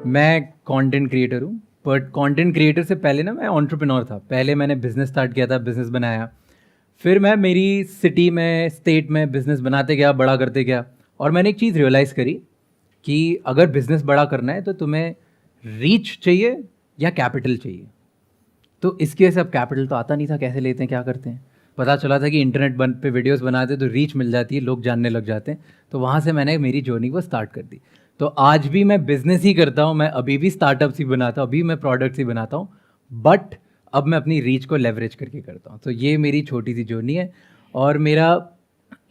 मैं content creator हूँ, but content creator से पहले ना मैं एंटरप्रेन्योर था। पहले मैंने बिजनेस स्टार्ट किया था, बिजनेस बनाया, फिर मैं मेरी सिटी में, स्टेट में बिजनेस बनाते गया, बड़ा करते गया। और मैंने एक चीज़ रियलाइज़ करी कि अगर बिजनेस बड़ा करना है तो तुम्हें रीच चाहिए या कैपिटल चाहिए। तो इसकी वजह से अब कैपिटल तो आता नहीं था, कैसे लेते हैं, क्या करते हैं। पता चला था कि इंटरनेट पे वीडियोस बनाते तो रीच मिल जाती है, लोग जानने लग जाते हैं। तो वहाँ से मैंने मेरी जर्नी को स्टार्ट कर दी। तो आज भी मैं बिजनेस ही करता हूँ, मैं अभी भी स्टार्टअप्स ही बनाता हूँ, अभी मैं प्रोडक्ट्स ही बनाता हूँ, बट अब मैं अपनी रीच को लेवरेज करके करता हूँ। तो ये मेरी छोटी सी जर्नी है और मेरा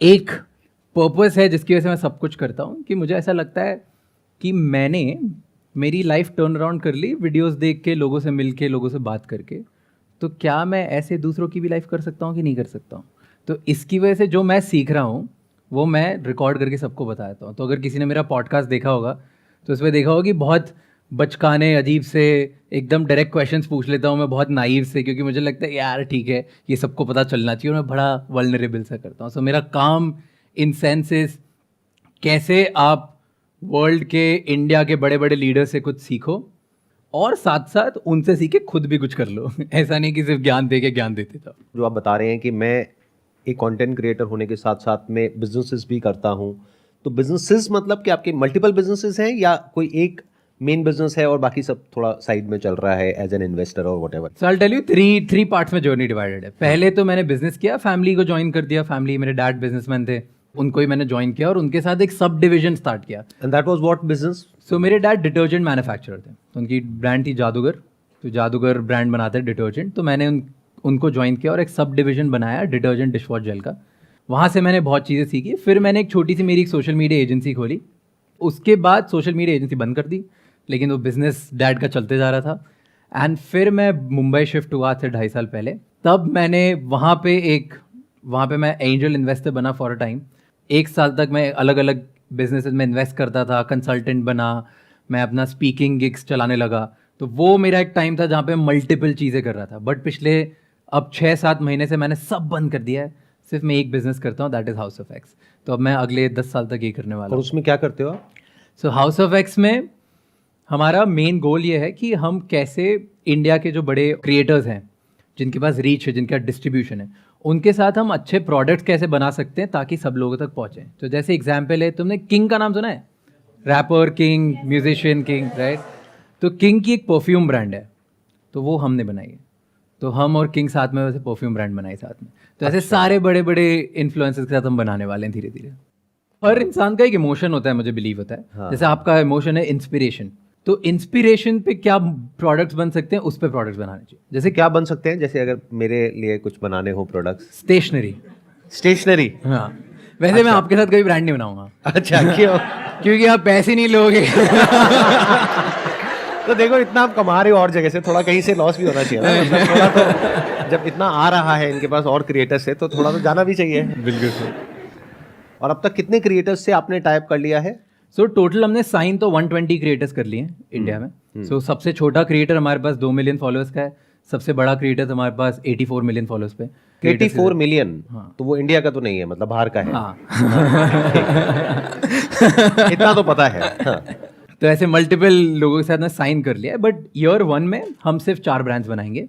एक पर्पस है जिसकी वजह से मैं सब कुछ करता हूँ कि मुझे ऐसा लगता है कि मैंने मेरी लाइफ टर्न अराउंड कर ली वीडियोस देख के, लोगों से मिल के, लोगों से बात करके। तो क्या मैं ऐसे दूसरों की भी लाइफ कर सकता हूँ कि नहीं कर सकता हूँ? तो इसकी वजह से जो मैं सीख रहा हूँ वो मैं रिकॉर्ड करके सबको बताता हूँ। तो अगर किसी ने मेरा पॉडकास्ट देखा होगा तो उसमें देखा होगा कि बहुत बचकाने, अजीब से, एकदम डायरेक्ट क्वेश्चंस पूछ लेता हूँ मैं, बहुत नाइव से, क्योंकि मुझे लगता है यार ठीक है, ये सबको पता चलना चाहिए, और मैं बड़ा वल्नरेबल सा करता हूँ। सो मेरा काम इन सेंसेस कैसे आप वर्ल्ड के, इंडिया के बड़े बड़े लीडर से कुछ सीखो और साथ साथ उनसे सीखे खुद भी कुछ कर लो। ऐसा नहीं कि सिर्फ ज्ञान दे के ज्ञान देते था। जो आप बता रहे हैं कि मैं एक कंटेंट क्रिएटर होने के साथ साथ में बिजनेसेस भी करता हूं, तो बिजनेसेस मतलब कि आपके मल्टीपल बिजनेसेस हैं या कोई एक मेन बिजनेस है और बाकी सब थोड़ा साइड में चल रहा है एज एन इन्वेस्टर और whatever? So I tell you, three parts में जर्नी डिवाइडेड है। पहले तो मैंने बिजनेस किया, फैमिली को ज्वाइन कर दिया। फैमिली, मेरे डैड बिजनेसमैन थे, उनको ही मैंने ज्वाइन किया और उनके साथ एक सब डिवीजन स्टार्ट किया। And that was what business? So मेरे डैड डिटर्जेंट मैन्युफैक्चरर थे, तो उनकी ब्रांड थी जादूगर। तो जादूगर ब्रांड बनाते हैं डिटर्जेंट। तो मैंने उनको ज्वाइन किया और एक सब डिवीजन बनाया डिटर्जेंट डिश वॉश जेल का। वहाँ से मैंने बहुत चीज़ें सीखी। फिर मैंने एक छोटी सी मेरी एक सोशल मीडिया एजेंसी खोली। उसके बाद सोशल मीडिया एजेंसी बंद कर दी, लेकिन वो बिजनेस डैड का चलते जा रहा था। एंड फिर मैं मुंबई शिफ्ट हुआ थे 2.5 साल पहले। तब मैंने वहाँ पे मैं एंजल इन्वेस्टर बना फॉर अ टाइम। 1 साल तक मैं अलग अलग बिजनेसेस में इन्वेस्ट करता था, कंसल्टेंट बना, मैं अपना स्पीकिंग गिग्स चलाने लगा। तो वो मेरा एक टाइम था जहाँ पे मल्टीपल चीज़ें कर रहा था। बट पिछले अब 6-7 महीने से मैंने सब बंद कर दिया है, सिर्फ मैं एक बिजनेस करता हूँ, that is house of x. तो अब मैं अगले 10 साल तक ये करने वाला और हूँ। उसमें क्या करते हो आप? सो हाउस ऑफ एक्स में हमारा मेन गोल ये है कि हम कैसे इंडिया के जो बड़े क्रिएटर्स हैं, जिनके पास रीच है, जिनका डिस्ट्रीब्यूशन है, उनके साथ हम अच्छे प्रोडक्ट्स कैसे बना सकते हैं ताकि सब लोगों तक पहुँचे। तो जैसे एग्जाम्पल है, तुमने किंग का नाम सुना है? Rapper king, musician king, right? तो किंग की एक परफ्यूम ब्रांड है, तो वो हमने बनाई है। तो हम और किंग साथ में वैसे परफ्यूम ब्रांड बनाई साथ में। तो ऐसे सारे बड़े बड़े इन्फ्लुएंसर्स के साथ हम बनाने वाले हैं धीरे धीरे। हर इंसान का एक इमोशन होता है, मुझे बिलीव होता है। हाँ। जैसे आपका इमोशन है इंस्पिरेशन, तो इंस्पिरेशन पे क्या प्रोडक्ट्स बन सकते हैं, उस पे प्रोडक्ट्स बनाने चाहिए। जैसे क्या बन सकते हैं? जैसे अगर मेरे लिए कुछ बनाने हो प्रोडक्ट्स। स्टेशनरी। स्टेशनरी? हाँ, वैसे मैं आपके साथ कोई ब्रांड नहीं बनाऊंगा। अच्छा, क्यों? क्योंकि आप पैसे नहीं लोगे। तो देखो, इतना आप कमा रहे हो और जगह से, थोड़ा कहीं से लॉस भी होना चाहिए ना। मतलब थोड़ा तो, जब इतना आ रहा है इनके पास और क्रिएटर्स से, तो थोड़ा तो जाना भी चाहिए। बिल्कुल। और अब तक कितने क्रिएटर्स से आपने टाइप कर लिया है? सो टोटल हमने साइन तो 120 क्रिएटर्स कर लिए हैं इंडिया में। सो सबसे छोटा क्रिएटर हमारे पास 2 मिलियन फॉलोअर्स का है, सबसे बड़ा क्रिएटर हमारे पास 84 मिलियन फॉलोअर्स पे। 84 मिलियन? हाँ। तो वो इंडिया का तो नहीं है, मतलब बाहर का है। हाँ। इतना तो पता है। हाँ। तो ऐसे मल्टीपल लोगों के साथ मैं साइन कर लिया है। बट ईयर 1 में हम सिर्फ 4 ब्रांड्स बनाएंगे,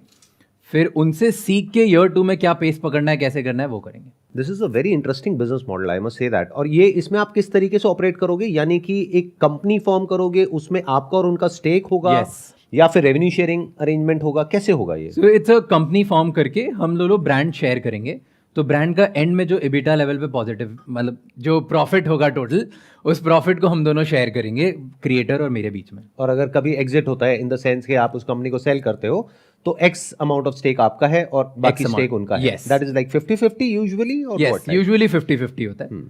फिर उनसे सीख के ईयर 2 में क्या पेस पकड़ना है, कैसे करना है, वो करेंगे। This is a very interesting business model, I must say that. और ये, इसमें आप किस तरीके से ऑपरेट करोगे? यानी कि एक कंपनी फॉर्म करोगे, उसमें आपका और उनका स्टेक होगा? Yes. या फिर रेवेन्यू शेयरिंग अरेंजमेंट होगा? कैसे होगा ये? So it's a company form करके हम लोग ब्रांड शेयर करेंगे। तो ब्रांड का एंड में जो एबिटा लेवल पे पॉजिटिव, मतलब जो प्रॉफिट होगा टोटल, उस प्रॉफिट को हम दोनों शेयर करेंगे, क्रिएटर और मेरे बीच में। और अगर कभी एग्जिट होता है, इन द सेंस कि आप उस कंपनी को सेल करते हो, तो एक्स अमाउंट ऑफ स्टेक आपका है और बाकी स्टेक उनका है। Yes. That is like 50-50 usually, और यस, यूजुअली 50-50 होता है।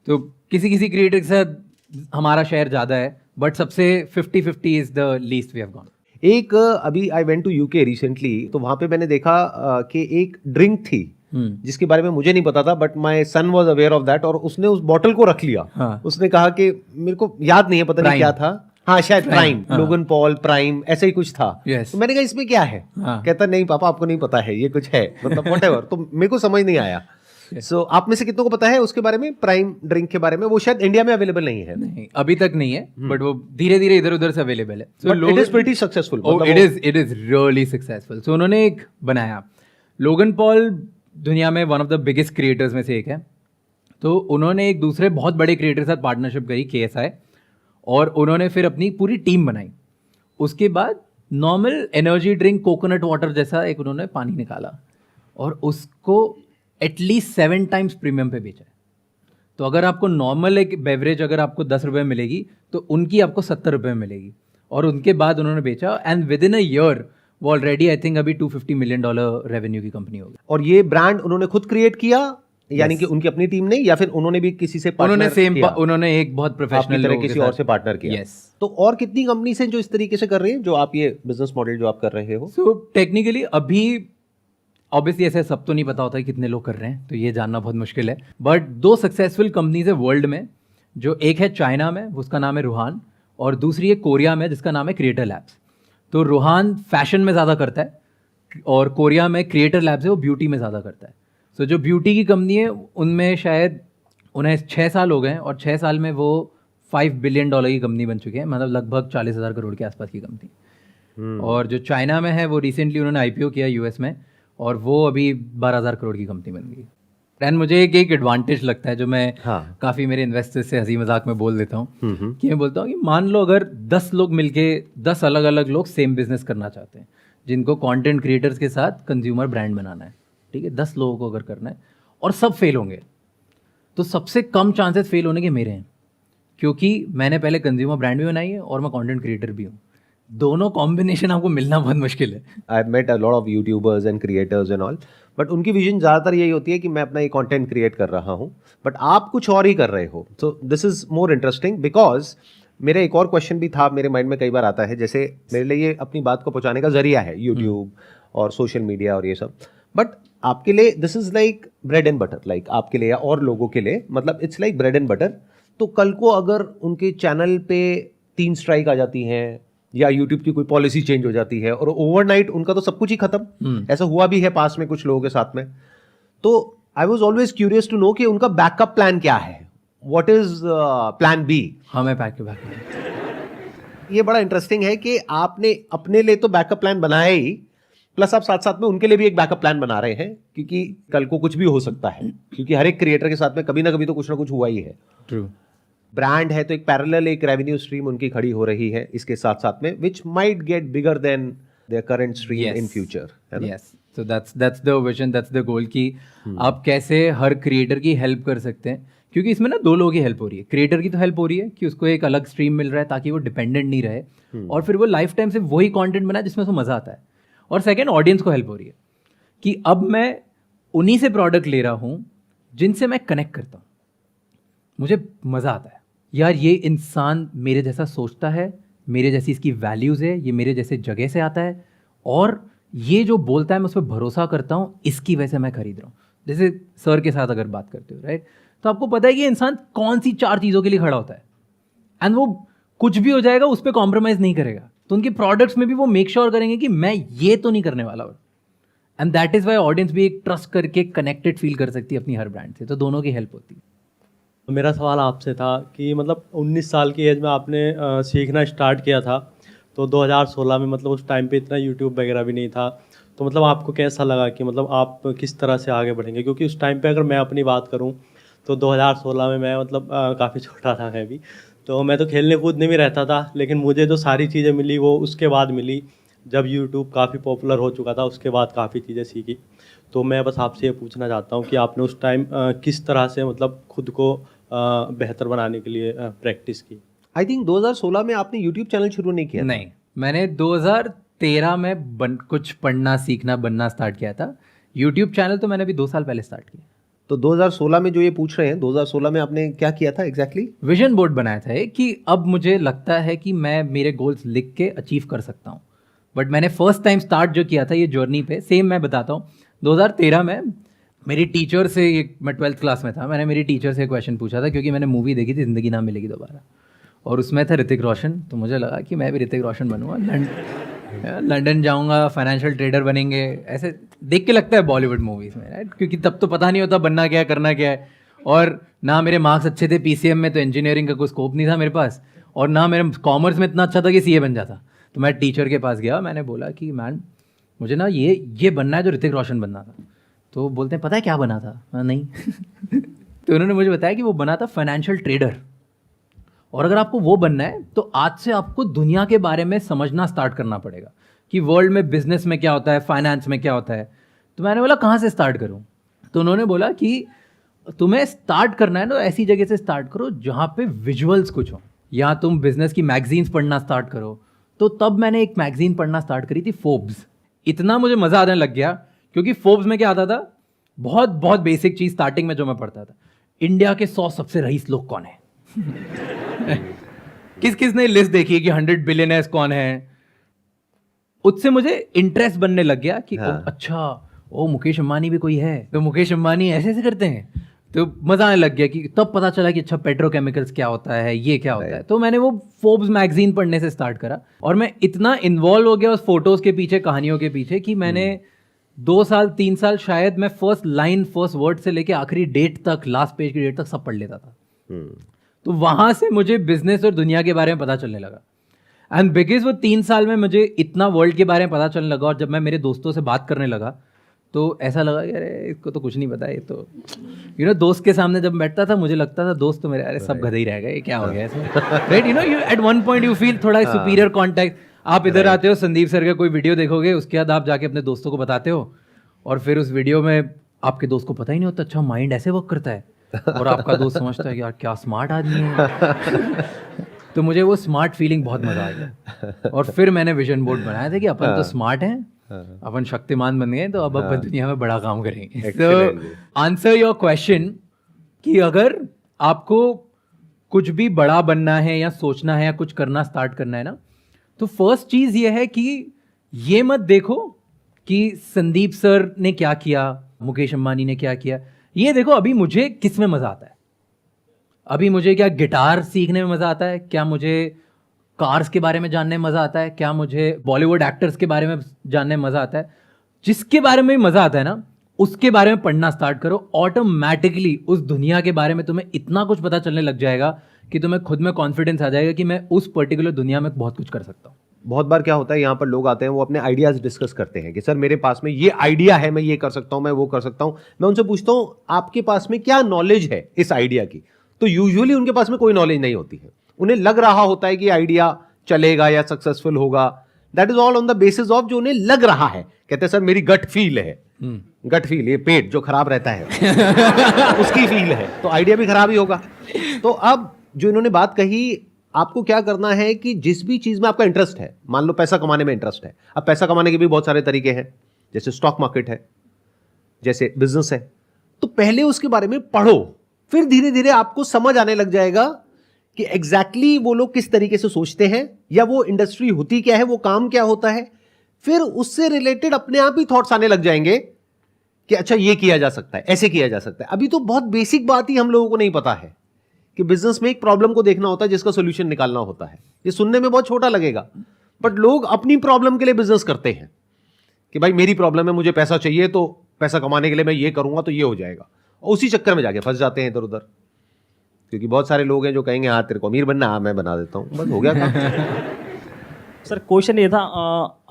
तो किसी किसी क्रिएटर के साथ हमारा शेयर ज्यादा है, बट सबसे 50-50 is the least we have gone. एक अभी I went to UK recently, तो वहां पे मैंने देखा कि एक ड्रिंक थी जिसके बारे में मुझे नहीं पता था, but my son was aware of that, और उसने उस बॉटल को रख लिया। हाँ। उसने कहा कि मेरे को याद नहीं है, पता नहीं क्या था। हाँ, शायद प्राइम, हाँ। लोगन पॉल प्राइम, ऐसा ही कुछ था। Yes. तो मैंने कहा इसमें क्या है? हाँ। कहता नहीं पापा, आपको नहीं पता है, ये कुछ है, मतलब व्हाटएवर। तो मेरे को समझ नहीं आया। सो आप में से कितनों को पता है उसके बारे में, प्राइम ड्रिंक के बारे में? वो शायद इंडिया में अवेलेबल नहीं है, नहीं अभी तक नहीं है, बट वो धीरे धीरे इधर उधर से अवेलेबल है. So but it is pretty successful. It is really successful. So उन्होंने एक बनाया, लोगन पॉल दुनिया में one of the biggest creators में से एक है. तो उन्होंने एक दूसरे बहुत बड़े क्रिएटर के साथ पार्टनरशिप करी, KSI, और उन्होंने फिर अपनी पूरी टीम बनाई. उसके बाद normal energy drink coconut water जैसा एक उन्होंने पानी निकाला और उसको एटलीस्ट 7 टाइम्स प्रीमियम पे बेचा है. तो अगर आपको नॉर्मल एक बेवरेज अगर आपको 10 रुपये में मिलेगी तो उनकी आपको 70 रुपये में मिलेगी. और उनके बाद उन्होंने बेचा and with in a year वो ऑलरेडी आई थिंक अभी $250 मिलियन रेवेन्यू की कंपनी होगी. और ये ब्रांड उन्होंने खुद क्रिएट किया, यानी कि उनकी अपनी टीम ने, या फिर उन्होंने भी किसी से पार्टनर किया? उन्होंने एक बहुत प्रोफेशनल तरह किसी और से पार्टनर किया. यस. तो और कितनी कंपनी से जो इस तरीके से कर रही है, जो आप ये बिजनेस मॉडल जो आप कर रहे हो? सो टेक्निकली अभी ऑब्वियसली ऐसे सब तो नहीं पता होता है कितने लोग कर रहे हैं, तो ये जानना बहुत मुश्किल है. बट 2 सक्सेसफुल कंपनीज है वर्ल्ड में, जो एक है चाइना में, उसका नाम है रूहान, और दूसरी है कोरिया में जिसका नाम है क्रिएटर लैब्स. तो रूहान फैशन में ज़्यादा करता है और कोरिया में क्रिएटर लैब्स है वो ब्यूटी में ज़्यादा करता है. सो जो ब्यूटी की कंपनी है उनमें शायद उन्हें 6 साल हो गए हैं और 6 साल में वो $5 बिलियन की कंपनी बन चुके हैं, मतलब लगभग 40,000 करोड़ के आसपास की कंपनी. और जो चाइना में है वो रिसेंटली उन्होंने IPO किया US में और वो अभी 12,000 करोड़ की कंपनी बन गई. एंड मुझे एक एडवांटेज लगता है जो मैं काफ़ी मेरे इन्वेस्टर्स से हंसी मजाक में बोल देता हूँ कि मैं बोलता हूँ कि मान लो अगर 10 लोग मिलके 10 अलग अलग लोग सेम बिजनेस करना चाहते हैं, जिनको कंटेंट क्रिएटर्स के साथ कंज्यूमर ब्रांड बनाना है, ठीक है, 10 लोगों को अगर करना है और सब फेल होंगे, तो सबसे कम चांसेस फेल होने के मेरे हैं, क्योंकि मैंने पहले कंज्यूमर ब्रांड भी बनाई है और मैं कंटेंट क्रिएटर भी हूँ. दोनों कॉम्बिनेशन आपको मिलना बहुत मुश्किल है. I met a lot of YouTubers and creators and all, but उनकी विजन ज़्यादातर यही होती है कि मैं अपना ये कंटेंट क्रिएट कर रहा हूँ, बट आप कुछ और ही कर रहे हो. So this is more interesting because मेरा एक और क्वेश्चन भी था, मेरे माइंड में कई बार आता है, जैसे मेरे लिए ये अपनी बात को पहुँचाने का जरिया है यूट्यूब और सोशल मीडिया और ये सब, बट आपके लिए this is like bread and butter, like आपके लिए या और लोगों के लिए मतलब it's like bread and butter. तो कल को अगर उनके चैनल पे 3 स्ट्राइक आ जाती हैं या यूट्यूब की कोई पॉलिसी चेंज हो जाती है और ओवरनाइट उनका तो सब कुछ ही खत्म, ऐसा हुआ भी है पास में कुछ लोगों के साथ में, तो I was always curious to know कि उनका बैकअप प्लान क्या है, व्हाट इज प्लान बी. हमें बैकअप ये बड़ा इंटरेस्टिंग है कि आपने अपने लिए तो बैकअप प्लान बनाया ही, प्लस आप साथ साथ में उनके लिए भी एक बैकअप प्लान बना रहे हैं, क्योंकि कल को कुछ भी हो सकता है, क्योंकि हर एक क्रिएटर के साथ में कभी ना कभी तो कुछ ना कुछ हुआ ही है. ट्रू. ब्रांड है तो एक पैरेलल एक रेवेन्यू स्ट्रीम उनकी खड़ी हो रही है इसके साथ साथ में, which might get bigger than their current stream in future. Yes, so that's the vision, that's the goal कि आप कैसे हर क्रिएटर की हेल्प कर सकते हैं, क्योंकि इसमें ना 2 लोगों की हेल्प हो रही है. क्रिएटर की तो हेल्प हो रही है कि उसको एक अलग स्ट्रीम मिल रहा है ताकि वो डिपेंडेंट नहीं रहे और फिर वो लाइफ टाइम से वही कंटेंट बनाए जिसमें उसको मज़ा आता है. और सेकंड, ऑडियंस को हेल्प हो रही है कि अब मैं उन्हीं से प्रोडक्ट ले रहा हूँ जिनसे मैं कनेक्ट करता हूँ, मुझे मज़ा आता है, यार ये इंसान मेरे जैसा सोचता है, मेरे जैसी इसकी वैल्यूज़ है, ये मेरे जैसे जगह से आता है और ये जो बोलता है मैं उस पर भरोसा करता हूँ, इसकी वजह से मैं खरीद रहा हूँ. जैसे सर के साथ अगर बात करते हो, राइट, तो आपको पता है कि इंसान कौन सी 4 चीज़ों के लिए खड़ा होता है एंड वो कुछ भी हो जाएगा उस पर कॉम्प्रोमाइज़ नहीं करेगा. तो उनके प्रोडक्ट्स में भी वो मेक श्योर करेंगे कि मैं ये तो नहीं करने वाला. And that is why audience भी एक ट्रस्ट करके कनेक्टेड फील कर सकती है अपनी हर ब्रांड से. तो दोनों की हेल्प होती है. मेरा सवाल आपसे था कि मतलब 19 साल की एज में आपने सीखना स्टार्ट किया था, तो 2016 में मतलब उस टाइम पे इतना यूट्यूब वगैरह भी नहीं था, तो मतलब आपको कैसा लगा कि मतलब आप किस तरह से आगे बढ़ेंगे? क्योंकि उस टाइम पे अगर मैं अपनी बात करूं तो 2016 में मैं मतलब काफ़ी छोटा था मैं भी, तो मैं तो खेलने कूदने में रहता था, लेकिन मुझे जो सारी चीज़ें मिली वो उसके बाद मिली जब यूट्यूब काफ़ी पॉपुलर हो चुका था, उसके बाद काफ़ी चीज़ें सीखी. तो मैं बस आपसे ये पूछना चाहता हूँ कि आपने उस टाइम किस तरह से मतलब खुद को बेहतर बनाने के लिए प्रैक्टिस की? आई थिंक 2016 में आपने यूट्यूब चैनल शुरू नहीं किया? नहीं, मैंने 2013 में कुछ पढ़ना सीखना बनना स्टार्ट किया था. यूट्यूब चैनल तो मैंने अभी 2 साल पहले स्टार्ट किया. तो 2016 में जो ये पूछ रहे हैं, 2016 में आपने क्या किया था एग्जैक्टली? विजन बोर्ड बनाया था कि अब मुझे लगता है कि मैं मेरे गोल्स लिख के अचीव कर सकता हूँ. बट मैंने फर्स्ट टाइम स्टार्ट जो किया था ये जर्नी पे, सेम मैं बताता हूँ. 2013 में मेरी टीचर से, मैं 12th क्लास में था, मैंने मेरी टीचर से क्वेश्चन पूछा था क्योंकि मैंने मूवी देखी थी ज़िंदगी ना मिलेगी दोबारा, और उसमें था ऋतिक रोशन. तो मुझे लगा कि मैं भी ऋतिक रोशन बनूंगा, लंदन जाऊंगा, फाइनेंशियल ट्रेडर बनेंगे, ऐसे देख के लगता है बॉलीवुड मूवीज़ में, राइट? क्योंकि तब तो पता नहीं होता बनना क्या है, करना क्या है, और ना मेरे मार्क्स अच्छे थे पीसीएम में, तो इंजीनियरिंग का कोई स्कोप नहीं था मेरे पास, और ना मेरे कॉमर्स में इतना अच्छा था कि सीए बन जाता। तो मैं टीचर के पास गया, मैंने बोला कि मैम मुझे ना ये बनना है जो ऋतिक रोशन बनना था। तो बोलते हैं पता है क्या बना था? नहीं तो उन्होंने मुझे बताया कि वो बना था फाइनेंशियल ट्रेडर, और अगर आपको वो बनना है तो आज से आपको दुनिया के बारे में समझना स्टार्ट करना पड़ेगा कि वर्ल्ड में बिजनेस में क्या होता है, फाइनेंस में क्या होता है। तो मैंने बोला कहाँ से स्टार्ट करूँ? तो उन्होंने बोला कि तुम्हें स्टार्ट करना है तो ऐसी जगह से स्टार्ट करो जहाँ पे विजुअल्स कुछ हो, या तुम बिजनेस की मैगजीन्स पढ़ना स्टार्ट करो। तो तब मैंने एक मैगजीन पढ़ना स्टार्ट करी थी, फोर्ब्स। इतना मुझे मज़ा आने लग गया क्योंकि फोर्ब्स में क्या आता था, बहुत बहुत बेसिक चीज़ स्टार्टिंग में जो मैं पढ़ता था, इंडिया के 100 सबसे रईस लोग कौन है किस किस ने लिस्ट देखी है कि 100 बिलियनर्स कौन है। उससे मुझे इंटरेस्ट बनने लग गया कि हाँ। अच्छा ओ मुकेश अंबानी भी कोई है, तो मुकेश अंबानी ऐसे ऐसे करते हैं। तो मज़ा आने लग गया कि तब पता चला कि अच्छा पेट्रोकेमिकल्स क्या होता है, ये क्या होता है। तो मैंने वो फोर्ब्स मैगजीन पढ़ने से स्टार्ट करा, और मैं इतना इन्वॉल्व हो गया उस फोटोज़ के पीछे, कहानियों के पीछे, कि मैंने 2 साल 3 साल शायद मैं फर्स्ट लाइन फर्स्ट वर्ड से लेके आखिरी डेट तक, लास्ट पेज की डेट तक सब पढ़ लेता था। तो वहाँ से मुझे बिजनेस और दुनिया के बारे में पता चलने लगा। एंड बिकॉज वो 3 साल में मुझे इतना वर्ल्ड के बारे में पता चलने लगा, और जब मैं मेरे दोस्तों से बात करने लगा तो ऐसा लगा कि अरे इसको तो कुछ नहीं पता, ये तो दोस्त के सामने जब बैठता था मुझे लगता था दोस्त तो मेरे अरे सब गधे ही रह गए, ये क्या हो गया इसमें, right? You at one point you feel थोड़ा सुपीरियर कॉन्टेक्ट। आप इधर आते हो, संदीप सर का कोई वीडियो देखोगे, उसके बाद आप जाके अपने दोस्तों को बताते हो, और फिर उस वीडियो में आपके दोस्त को पता ही नहीं होता अच्छा माइंड ऐसे वर्क करता है, और आपका दोस्त समझता है कि यार क्या स्मार्ट आदमी है तो मुझे वो स्मार्ट फीलिंग बहुत मजा आ गया, और फिर मैंने विजन बोर्ड बनाया था कि अपन तो स्मार्ट हैं, अपन शक्तिमान बन गए, तो अब अपन दुनिया में बड़ा काम करेंगे। तो आंसर योर क्वेश्चन कि अगर आपको कुछ भी बड़ा बनना है या सोचना है या कुछ करना स्टार्ट करना है ना, तो फर्स्ट चीज ये है कि ये मत देखो कि संदीप सर ने क्या किया, मुकेश अंबानी ने क्या किया। ये देखो अभी मुझे किस में मजा आता है, अभी मुझे क्या गिटार सीखने में मजा आता है, क्या मुझे कार्स के बारे में जानने में मजा आता है, क्या मुझे बॉलीवुड एक्टर्स के बारे में जानने में मजा आता है। जिसके बारे में मजा आता है ना, उसके बारे में पढ़ना स्टार्ट करो, ऑटोमेटिकली उस दुनिया के बारे में तुम्हें इतना कुछ पता चलने लग जाएगा कि तुम्हें खुद में कॉन्फिडेंस आ जाएगा कि मैं उस पर्टिकुलर दुनिया में बहुत कुछ कर सकता हूँ। बहुत बार क्या होता है, यहाँ पर लोग आते हैं, वो अपने आइडियाज डिस्कस करते हैं कि सर मेरे पास में ये आइडिया है, मैं ये कर सकता हूँ, मैं वो कर सकता हूँ। मैं उनसे पूछता हूँ आपके पास में क्या नॉलेज है इस आइडिया की, तो यूजुअली उनके पास में कोई नॉलेज नहीं होती है। उन्हें लग रहा होता है कि आइडिया चलेगा या सक्सेसफुल होगा, that is all on the basis of जो उन्हें लग रहा है। कहते हैं सर मेरी गट फील है, गट फील, ये पेट जो खराब रहता है उसकी फील है, तो आइडिया भी खराब ही होगा। तो अब जो इन्होंने बात कही, आपको क्या करना है कि जिस भी चीज में आपका इंटरेस्ट है, मान लो पैसा कमाने में इंटरेस्ट है, अब पैसा कमाने के भी बहुत सारे तरीके हैं, जैसे स्टॉक मार्केट है, जैसे बिजनेस है, तो पहले उसके बारे में पढ़ो, फिर धीरे धीरे आपको समझ आने लग जाएगा कि एग्जैक्टली वो लोग किस तरीके से सोचते हैं, या वो इंडस्ट्री होती क्या है, वो काम क्या होता है। फिर उससे रिलेटेड अपने आप ही थॉट्स आने लग जाएंगे कि अच्छा ये किया जा सकता है, ऐसे किया जा सकता है। अभी तो बहुत बेसिक बात ही हम लोगों को नहीं पता है कि बिजनेस में एक प्रॉब्लम को देखना होता है जिसका सोल्यूशन निकालना होता है। ये सुनने में बहुत छोटा लगेगा, बट लोग अपनी प्रॉब्लम के लिए बिजनेस करते हैं कि भाई मेरी प्रॉब्लम है, मुझे पैसा चाहिए, तो पैसा कमाने के लिए मैं ये करूंगा तो ये हो जाएगा, और उसी चक्कर में जाके फंस जाते हैं इधर उधर। क्योंकि बहुत सारे लोग हैं जो कहेंगे हाँ तेरे को अमीर बनना, हाँ मैं बना देता हूँ, बस हो गया काम। सर क्वेश्चन ये था,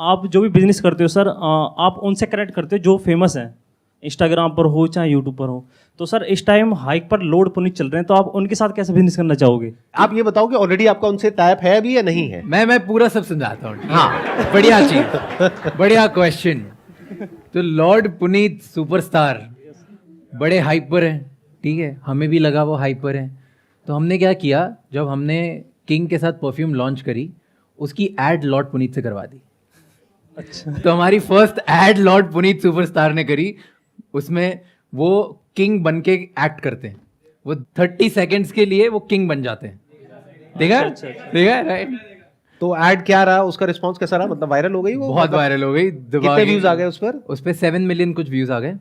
आप जो भी बिजनेस करते हो सर, आप उनसे कनेक्ट करते हो जो फेमस हैं, इंस्टाग्राम पर हो चाहे यूट्यूब पर हो। तो सर इस टाइम हाइक पर लोड पुनीत चल रहे हैं, तो आप उनके साथ कैसे बिजनेस करना चाहोगे? आप ये बताओ कि ऑलरेडी आपका उनसे टाइप है अभी या नहीं है? मैं पूरा सब समझाता हूँ। हाँ बढ़िया चीज, बढ़िया क्वेश्चन। तो लॉर्ड पुनीत सुपरस्टार बड़े हाइपर हैं, ठीक है, हमें भी लगा वो हाइपर हैं। तो हमने क्या किया, जब हमने किंग के साथ परफ्यूम लॉन्च करी, उसकी एड लॉर्ड पुनीत से करवा दी। अच्छा। तो हमारी first aid Lord Puneet superstar ने करी, उसमें वो किंग बन के एक्ट करते हैं, वो 30 सेकेंड्स के लिए वो किंग बन जाते हैं। देखा देखा राइट। तो ऐड क्या रहा, उसका रिस्पांस कैसा रहा, मतलब वायरल हो गई वो? बहुत वायरल हो गई। कितने व्यूज आ गए उस पर? उस पर 7 मिलियन कुछ व्यूज आ गए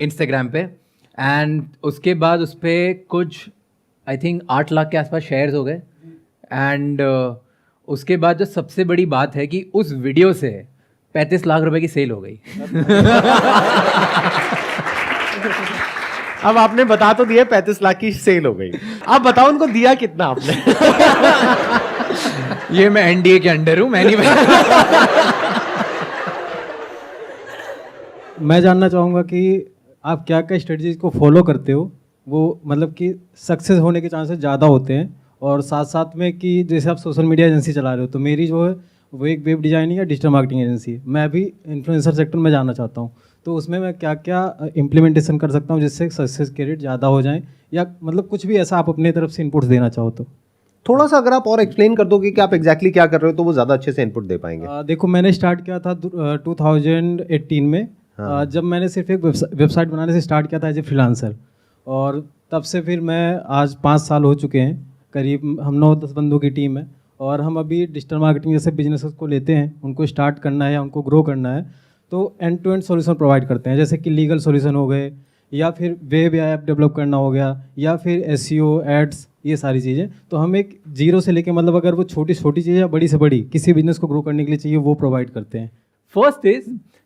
इंस्टाग्राम पे। एंड उसके बाद उस पर कुछ आई थिंक 8 लाख के आसपास शेयर्स हो गए। एंड उसके बाद जो सबसे बड़ी बात है कि उस वीडियो से 35 लाख रुपए की सेल हो गई। अब आपने बता तो दिया 35 लाख की सेल हो गई, अब बताओ उनको दिया कितना आपने? ये मैं एनडीए के अंडर हूँ, मैं नहीं मैं जानना चाहूँगा कि आप क्या क्या स्ट्रेटजीज को फॉलो करते हो, वो मतलब कि सक्सेस होने के चांसेस ज़्यादा होते हैं, और साथ साथ में कि जैसे आप सोशल मीडिया एजेंसी चला रहे हो, तो मेरी जो है वो एक वेब डिज़ाइनिंग या डिजिटल मार्केटिंग एजेंसी है। मैं भी इन्फ्लुएंसर सेक्टर में जाना चाहता हूँ, तो उसमें मैं क्या क्या इम्प्लीमेंटेशन कर सकता हूँ जिससे सक्सेस के रेट ज़्यादा हो जाएँ, या मतलब कुछ भी ऐसा आप अपने तरफ से इनपुट्स देना चाहो तो। थोड़ा सा अगर आप और एक्सप्लेन कर दोगे कि आप एग्जैक्टली क्या कर रहे हो, तो वो ज़्यादा अच्छे से इनपुट दे पाएंगे। देखो, मैंने स्टार्ट किया था 2018 में। जब मैंने सिर्फ एक वेबसाइट बनाने से स्टार्ट किया था एज ए फ्रीलांसर, और तब से फिर मैं आज 5 साल हो चुके हैं करीब। हम 9-10 बंदों की टीम है, और हम अभी डिजिटल मार्केटिंग जैसे बिजनेस को लेते हैं, उनको स्टार्ट करना है या उनको ग्रो करना है, तो end to end solution provide करते हैं, जैसे कि लीगल सॉल्यूशन हो गए, या फिर वेब या ऐप डेवलप करना हो गया, या फिर एसईओ, एड्स, ये सारी चीज़ें। तो हम एक जीरो से लेके मतलब अगर वो छोटी छोटी चीज़ें या बड़ी से बड़ी किसी बिजनेस को ग्रो करने के लिए चाहिए, वो प्रोवाइड करते हैं। फर्स्ट इज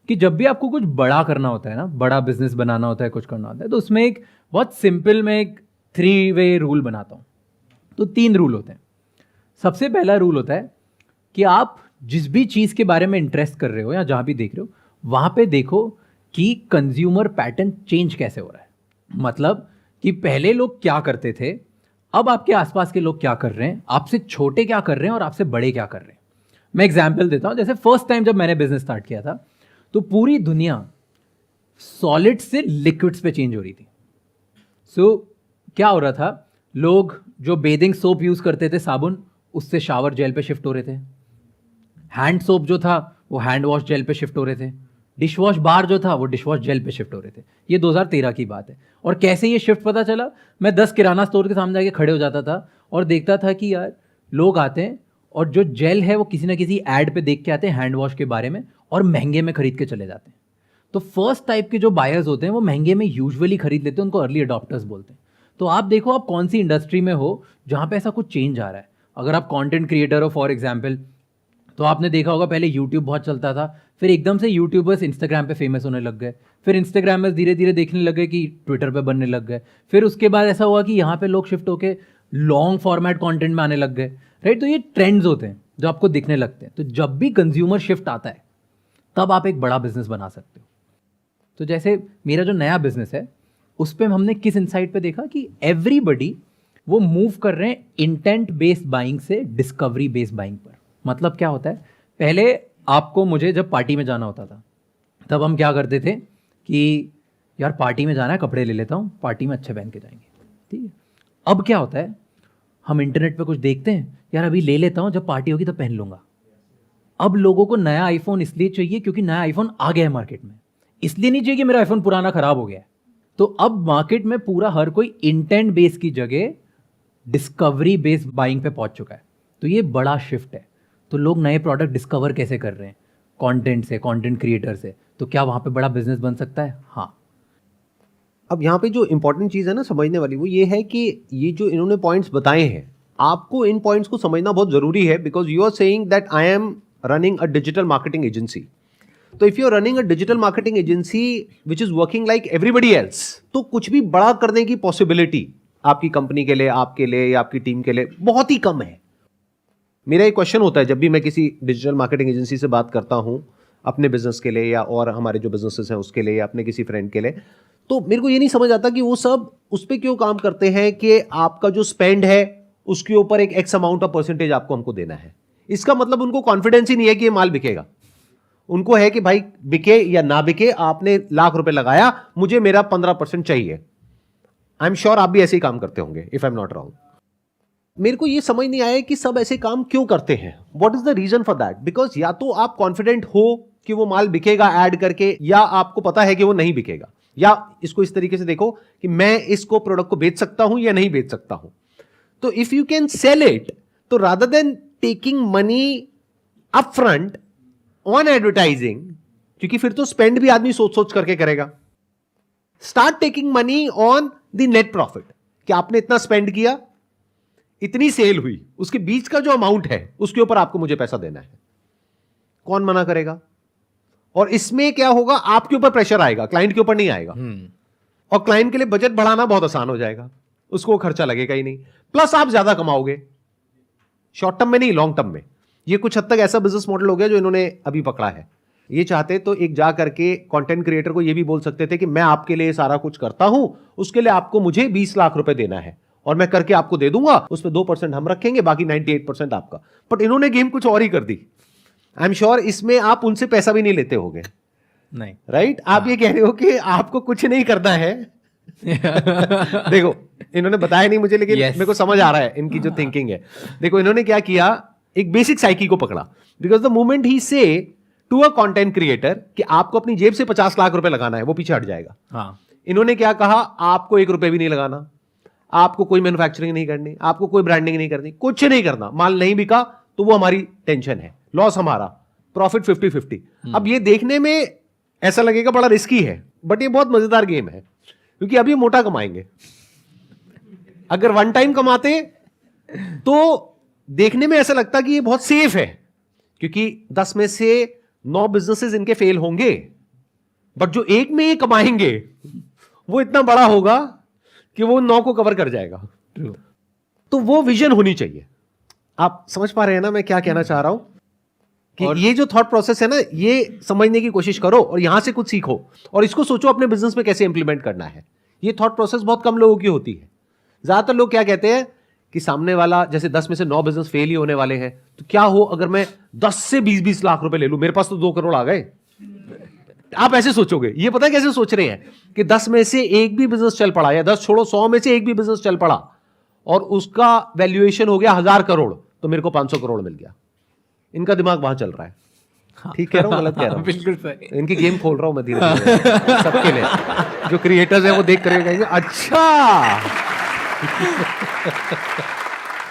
कि जब भी आपको कुछ बड़ा करना होता है ना, बड़ा बिजनेस बनाना होता है, कुछ करना होता है, तो उसमें एक बहुत सिंपल मैं एक 3 वे रूल बनाता हूँ। तो 3 रूल होते हैं। सबसे पहला रूल होता है कि आप जिस भी चीज़ के बारे में इंटरेस्ट कर रहे हो या जहाँ भी देख रहे हो, वहाँ पे देखो कि कंज्यूमर पैटर्न चेंज कैसे हो रहा है। मतलब कि पहले लोग क्या करते थे, अब आपके आसपास के लोग क्या कर रहे हैं, आपसे छोटे क्या कर रहे हैं और आपसे बड़े क्या कर रहे हैं। मैं एग्जाम्पल देता हूँ। जैसे फर्स्ट टाइम जब मैंने बिजनेस स्टार्ट किया था, तो पूरी दुनिया सॉलिड से लिक्विड्स पे चेंज हो रही थी। क्या हो रहा था, लोग जो बेदिंग सोप यूज करते थे, साबुन, उससे शावर जेल पे शिफ्ट हो रहे थे। हैंड सोप जो था वो हैंड वॉश जेल पे शिफ्ट हो रहे थे। डिश वॉश बार जो था वो डिश वॉश जेल पे शिफ्ट हो रहे थे। ये 2013 की बात है। और कैसे ये शिफ्ट पता चला, मैं 10 किराना स्टोर के सामने जाके खड़े हो जाता था और देखता था कि यार लोग आते हैं और जो जेल है वो किसी ना किसी ऐड पे देख के आते हैं हैंड वॉश के बारे में, और महंगे में खरीद के चले जाते हैं। तो फर्स्ट टाइप के जो बायर्स होते हैं वो महंगे में यूजुअली खरीद लेते हैं, उनको अर्ली अडॉप्टर्स बोलते हैं। तो आप देखो आप कौन सी इंडस्ट्री में हो जहाँ पे ऐसा कुछ चेंज आ रहा है। अगर आप कंटेंट क्रिएटर हो फॉर एग्जांपल, तो आपने देखा होगा पहले यूट्यूब बहुत चलता था, फिर एकदम से यूट्यूबर्स इंस्टाग्राम पे फेमस होने लग गए, फिर इंस्टाग्रामर्स धीरे धीरे देखने लग गए कि ट्विटर पे बनने लग गए, फिर उसके बाद ऐसा हुआ कि यहाँ पे लोग शिफ्ट होके लॉन्ग फॉर्मेट कंटेंट में आने लग गए, राइट। तो ये ट्रेंड्स होते हैं जो आपको दिखने लगते हैं। तो जब भी कंज्यूमर शिफ्ट आता है तब आप एक बड़ा बिजनेस बना सकते हो। तो जैसे मेरा जो नया बिजनेस है उस पर हमने किस इंसाइट पे देखा कि एवरीबडी वो मूव कर रहे हैं इंटेंट बेस्ड बाइंग से डिस्कवरी बेस्ड बाइंग पर। मतलब क्या होता है, पहले आपको मुझे जब पार्टी में जाना होता था तब हम क्या करते थे कि यार पार्टी में जाना है, कपड़े ले लेता हूँ, पार्टी में अच्छे पहन के जाएंगे, ठीक है। अब क्या होता है, हम इंटरनेट पे कुछ देखते हैं, यार अभी ले लेता हूँ, जब पार्टी होगी तब पहन लूँगा। अब लोगों को नया आईफोन इसलिए चाहिए क्योंकि नया आईफोन आ गया है मार्केट में, इसलिए नहीं चाहिए कि मेरा आईफोन पुराना खराब हो गया है। तो अब मार्केट में पूरा हर कोई इंटेंट बेस की जगह डिस्कवरी बेस्ड बाइंग पे पहुंच चुका है। तो ये बड़ा शिफ्ट है। तो लोग नए प्रोडक्ट डिस्कवर कैसे कर रहे हैं, कंटेंट से, कंटेंट क्रिएटर से। तो क्या वहाँ पे बड़ा बिजनेस बन सकता है? हाँ। अब यहाँ पे जो इंपॉर्टेंट चीज़ है ना समझने वाली, वो ये है कि ये जो इन्होंने पॉइंट्स बताए हैं, आपको इन पॉइंट्स को समझना बहुत ज़रूरी है, because you are saying that I am running a digital marketing agency. तो if you are running a digital marketing agency which is working like everybody else, तो कुछ भी बड़ा करने की पॉसिबिलिटी आपकी कंपनी के लिए, आपके लिए या आपकी टीम के लिए बहुत ही कम है। मेरा एक क्वेश्चन होता है जब भी मैं किसी डिजिटल मार्केटिंग एजेंसी से बात करता हूँ अपने बिजनेस के लिए या और हमारे जो बिजनेसेस हैं उसके लिए या अपने किसी फ्रेंड के लिए, तो मेरे को ये नहीं समझ आता कि वो सब उस पर क्यों काम करते हैं कि आपका जो स्पेंड है उसके ऊपर एक एक्स अमाउंट ऑफ परसेंटेज आपको हमको देना है। इसका मतलब उनको कॉन्फिडेंस ही नहीं है कि ये माल बिकेगा। उनको है कि भाई बिके या ना बिके, आपने ₹1,00,000 लगाया, मुझे मेरा 15% चाहिए। आई एम श्योर आप भी ऐसे ही काम करते होंगे, if I am not wrong. मेरे को ये समझ नहीं आया कि सब ऐसे काम क्यों करते हैं। What is the reason for that? Because या तो आप कॉन्फिडेंट हो कि वो माल बिकेगा ऐड करके, या आपको पता है कि वो नहीं बिकेगा, या इसको इस तरीके से देखो कि मैं इसको प्रोडक्ट को बेच सकता हूं या नहीं बेच सकता हूं। तो if you can sell it, तो rather than taking money up front on advertising, क्योंकि फिर तो स्पेंड भी आदमी सोच सोच करके करेगा, start taking money on the net profit, कि आपने इतना स्पेंड किया, इतनी सेल हुई, उसके बीच का जो अमाउंट है उसके ऊपर आपको मुझे पैसा देना है। कौन मना करेगा? और इसमें क्या होगा, आपके ऊपर प्रेशर आएगा, क्लाइंट के ऊपर नहीं आएगा। और क्लाइंट के लिए बजट बढ़ाना बहुत आसान हो जाएगा, उसको खर्चा लगेगा ही नहीं, प्लस आप ज्यादा कमाओगे शॉर्ट टर्म में नहीं, लॉन्ग टर्म में। ये कुछ हद तक ऐसा बिजनेस मॉडल हो गया जो इन्होंने अभी पकड़ा है। ये चाहते तो एक जा करके कंटेंट क्रिएटर को ये भी बोल सकते थे कि मैं आपके लिए सारा कुछ करता हूं, उसके लिए आपको मुझे 20 लाख रुपए देना है और मैं करके आपको दे दूंगा, उसमें 2% हम रखेंगे, बाकी 98% आपका। बट इन्होंने गेम कुछ और ही कर दी। आई एम श्योर इसमें आप उनसे पैसा भी नहीं लेते होगे, नहीं राइट? आप ये कह रहे हो कि आपको कुछ नहीं करना है। देखो इन्होंने बताया नहीं मुझे, लेकिन मेरे को समझ आ रहा है इनकी जो थिंकिंग है। देखो इन्होंने क्या किया, एक बेसिक साइकी को पकड़ा। बिकॉज द मोमेंट ही से टू अ कंटेंट क्रिएटर कि आपको अपनी जेब से 50 लाख रुपए लगाना है, वो पीछे हट जाएगा। हाँ, इन्होंने क्या कहा, आपको 1 रुपए भी नहीं लगाना, आपको कोई मैन्युफैक्चरिंग नहीं करनी, आपको कोई ब्रांडिंग नहीं करनी, कुछ नहीं करना। माल नहीं बिका तो वो हमारी टेंशन है, लॉस हमारा, प्रॉफिट 50-50। अब ये देखने में ऐसा लगेगा बड़ा रिस्की है, बट ये बहुत मजेदार गेम है, क्योंकि अभी मोटा कमाएंगे। अगर वन टाइम कमाते तो देखने में ऐसा लगता कि ये बहुत सेफ है, क्योंकि 10 में से 9 बिजनेसेस इनके फेल होंगे, बट जो एक में ये कमाएंगे वो इतना बड़ा होगा कि वो 9 को कवर कर जाएगा। तो वो विजन होनी चाहिए। आप समझ पा रहे हैं ना मैं क्या कहना चाह रहा हूं? कि ये जो थॉट प्रोसेस है ना, ये समझने की कोशिश करो और यहां से कुछ सीखो और इसको सोचो अपने बिजनेस में कैसे इंप्लीमेंट करना है। ये थॉट प्रोसेस बहुत कम लोगों की होती है। ज्यादातर लोग क्या कहते हैं कि सामने वाला, जैसे 10 में से 9 बिजनेस फेल ही होने वाले हैं, तो क्या हो अगर मैं 10 से 20-20 लाख रुपए ले लूं, मेरे पास तो 2 करोड़ आ गए। आप ऐसे सोचोगे। ये पता है कैसे सोच रहे हैं कि 10 में से एक भी बिजनेस चल पड़ा, या 10 छोड़ो 100 में से एक भी बिजनेस चल पड़ा और उसका वैल्यूएशन हो गया 1000 करोड़, तो मेरे को 500 करोड़ मिल गया। इनका दिमाग वहां चल रहा है। ठीक कह रहा हूं, गलत कह रहा हूं? बिल्कुल सही। इनकी गेम खोल रहा हूं मैं धीरे धीरे सबके लिए। जो क्रिएटर्स हैं वो देख कर कहेंगे अच्छा।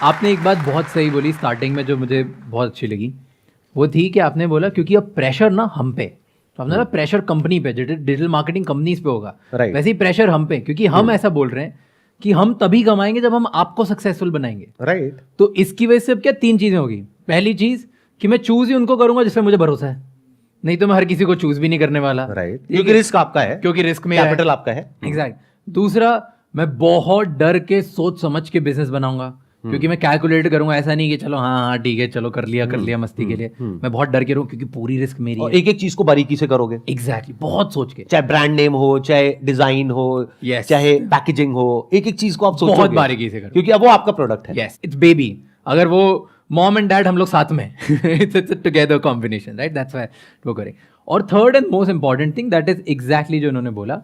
आपने एक बात बहुत सही बोली स्टार्टिंग में, जो मुझे बहुत अच्छी लगी, वो थी कि आपने बोला क्योंकि अब प्रेशर ना हम पे, तो आपने बोला प्रेशर कंपनी पे, डिजिटल मार्केटिंग कंपनीज पे होगा, Right. वैसे ही प्रेशर हम पे, क्योंकि हम ऐसा बोल रहे हैं कि हम तभी कमाएंगे जब हम आपको सक्सेसफुल बनाएंगे। राइट। तो इसकी वजह से अब क्या 3 चीजें होगी। पहली चीज कि मैं चूज ही उनको करूंगा जिसमें मुझे भरोसा है, नहीं तो मैं हर किसी को चूज भी नहीं करने वाला। राइट, क्योंकि रिस्क आपका है, क्योंकि रिस्क में कैपिटल आपका है। एग्जैक्ट। दूसरा, मैं बहुत डर के सोच समझ के बिजनेस बनाऊंगा, क्योंकि मैं कैलकुलेट करूंगा, ऐसा नहीं कि चलो हाँ ठीक है चलो कर लिया मस्ती के लिए। मैं बहुत डर के रहूं क्योंकि पूरी रिस्क मेरी और है। एक एक चीज को बारीकी से करोगे। एग्जैक्टली, बहुत सोच के, चाहे ब्रांड नेम हो, चाहे डिजाइन हो, Yes. चाहे पैकेजिंग हो, एक एक चीज को आप सोचोगे बहुत बारीकी से करो, क्योंकि अब वो आपका प्रोडक्ट है। Yes it's baby. अगर वो मॉम एंड डैड हम लोग साथ में, it's together combination, right? That's why वो करें। और third and most important thing, that is exactly जो उन्होंने बोला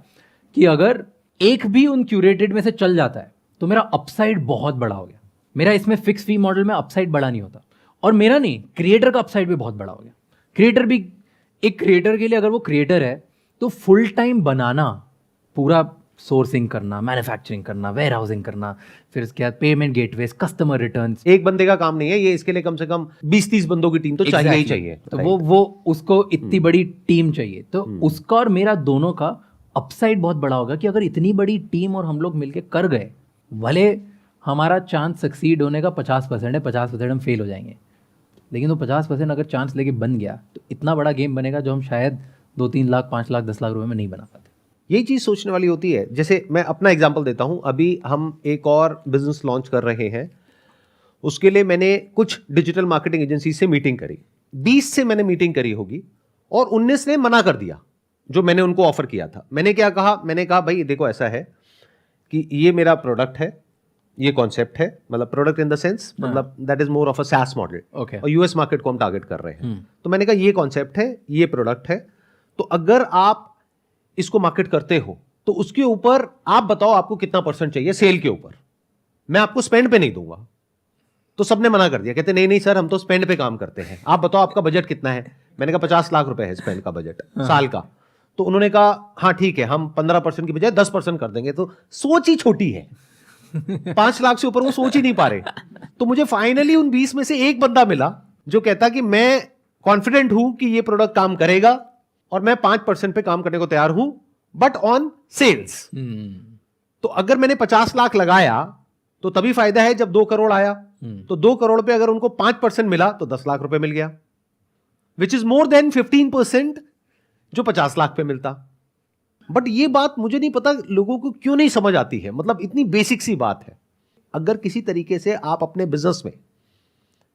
कि अगर एक भी उन क्यूरेटेड में से चल जाता है तो मेरा अपसाइड बहुत बड़ा हो गया। मेरा इसमें फिक्स फी मॉडल में अपसाइड बड़ा नहीं होता, और मेरा नहीं, क्रिएटर का अपसाइड भी बहुत बड़ा हो गया। क्रिएटर भी, एक क्रिएटर के लिए अगर वो क्रिएटर है तो फुल टाइम बनाना, पूरा सोर्सिंग करना, मैन्युफैक्चरिंग करना, वेयर हाउसिंग करना, फिर उसके बाद पेमेंट गेटवेज, कस्टमर रिटर्न्स, एक बंदे का काम नहीं है ये, इसके लिए कम से कम 20-30 बंदों की टीम तो चाहिए ही चाहिए। तो वो उसको इतनी बड़ी टीम चाहिए। तो उसका और मेरा दोनों का अपसाइड बहुत बड़ा होगा कि अगर इतनी बड़ी टीम और हम लोग मिलके कर गए, भले हमारा चांस सक्सीड होने का 50% है, 50% हम फेल हो जाएंगे, लेकिन वो 50% अगर चांस लेके बन गया तो इतना बड़ा गेम बनेगा जो हम शायद 2-3 लाख, 5 लाख, 10 लाख रुपए में नहीं बना पाते। यही चीज सोचने वाली होती है। जैसे मैं अपना एग्जांपल देता हूं, अभी हम एक और बिजनेस लॉन्च कर रहे हैं, उसके लिए मैंने कुछ डिजिटल मार्केटिंग एजेंसी से मीटिंग करी। 20 से मैंने मीटिंग करी होगी और 19 ने मना कर दिया जो मैंने उनको ऑफर किया था। मैंने क्या कहा, मैंने कहा भाई देखो ऐसा है कि ये मेरा प्रोडक्ट है, ये कॉन्सेप्ट है, मतलब प्रोडक्ट इन द सेंस, मतलब that is more of a SaaS model, Okay. और यूएस मार्केट को हम टारगेट कर रहे हैं। तो मैंने कहा ये कॉन्सेप्ट है, ये प्रोडक्ट है, तो अगर आप इसको मार्केट करते हो तो उसके ऊपर आप बताओ आपको कितना % चाहिए सेल के ऊपर, मैं आपको स्पेंड पे नहीं दूंगा। तो सबने मना कर दिया, कहते नहीं नहीं सर हम तो स्पेंड पे काम करते हैं, आप बताओ आपका बजट कितना है। मैंने कहा 50 लाख रुपए है स्पेंड का बजट साल का। तो उन्होंने कहा हाँ ठीक है, हम 15% की बजाय 10% कर देंगे। तो सोच ही छोटी है, 5 लाख से ऊपर वो सोच ही नहीं पा रहे। तो मुझे फाइनली उन 20 में से एक बंदा मिला जो कहता कि मैं कॉन्फिडेंट हूं कि ये प्रोडक्ट काम करेगा और मैं 5% पे काम करने को तैयार हूं, बट ऑन सेल्स। तो अगर मैंने 50 लाख लगाया तो तभी फायदा है जब 2 करोड़ आया। तो 2 करोड़ पे अगर उनको 5% मिला तो 10 लाख रुपए मिल गया, विच इज मोर देन 15% जो 50 लाख पे मिलता। बट ये बात मुझे नहीं पता लोगों को क्यों नहीं समझ आती है, मतलब इतनी बेसिक सी बात है। अगर किसी तरीके से आप अपने बिजनेस में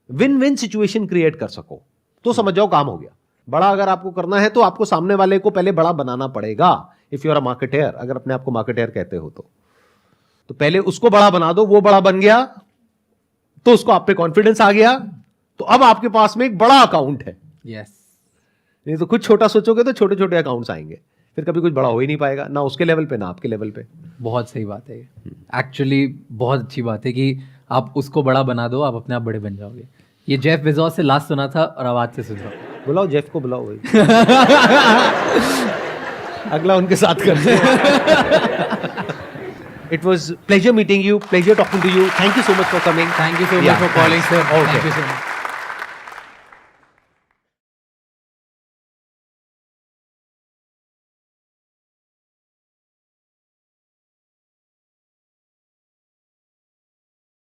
विन विन सिचुएशन क्रिएट कर सको तो समझ जाओ काम हो गया। बड़ा अगर आपको करना है तो आपको सामने वाले को पहले बड़ा बनाना पड़ेगा। If you are a marketer, अगर अपने आप को मार्केटर कहते हो तो पहले उसको बड़ा बना दो, वो बड़ा बन गया तो उसको आप पे कॉन्फिडेंस आ गया, तो अब आपके पास में एक बड़ा अकाउंट है। यस, नहीं तो कुछ छोटा सोचोगे तो छोटे छोटे अकाउंट्स आएंगे, फिर कभी कुछ बड़ा हो ही नहीं पाएगा, ना उसके लेवल पे ना आपके लेवल पे। बहुत सही बात है। एक्चुअली बहुत अच्छी बात है कि आप उसको बड़ा बना दो, आप अपने आप बड़े बन जाओगे। ये जेफ बेजोस से लास्ट सुना था और आवाज से सुन रहा हूं। बुलाओ जेफ को, बुलाओ भाई। अगला उनके साथ करते हैं। It was pleasure meeting you, pleasure talking to you. Thank you so much for coming. Thank you so much Yeah, for calling, thanks. sir. Okay. Thank you so much.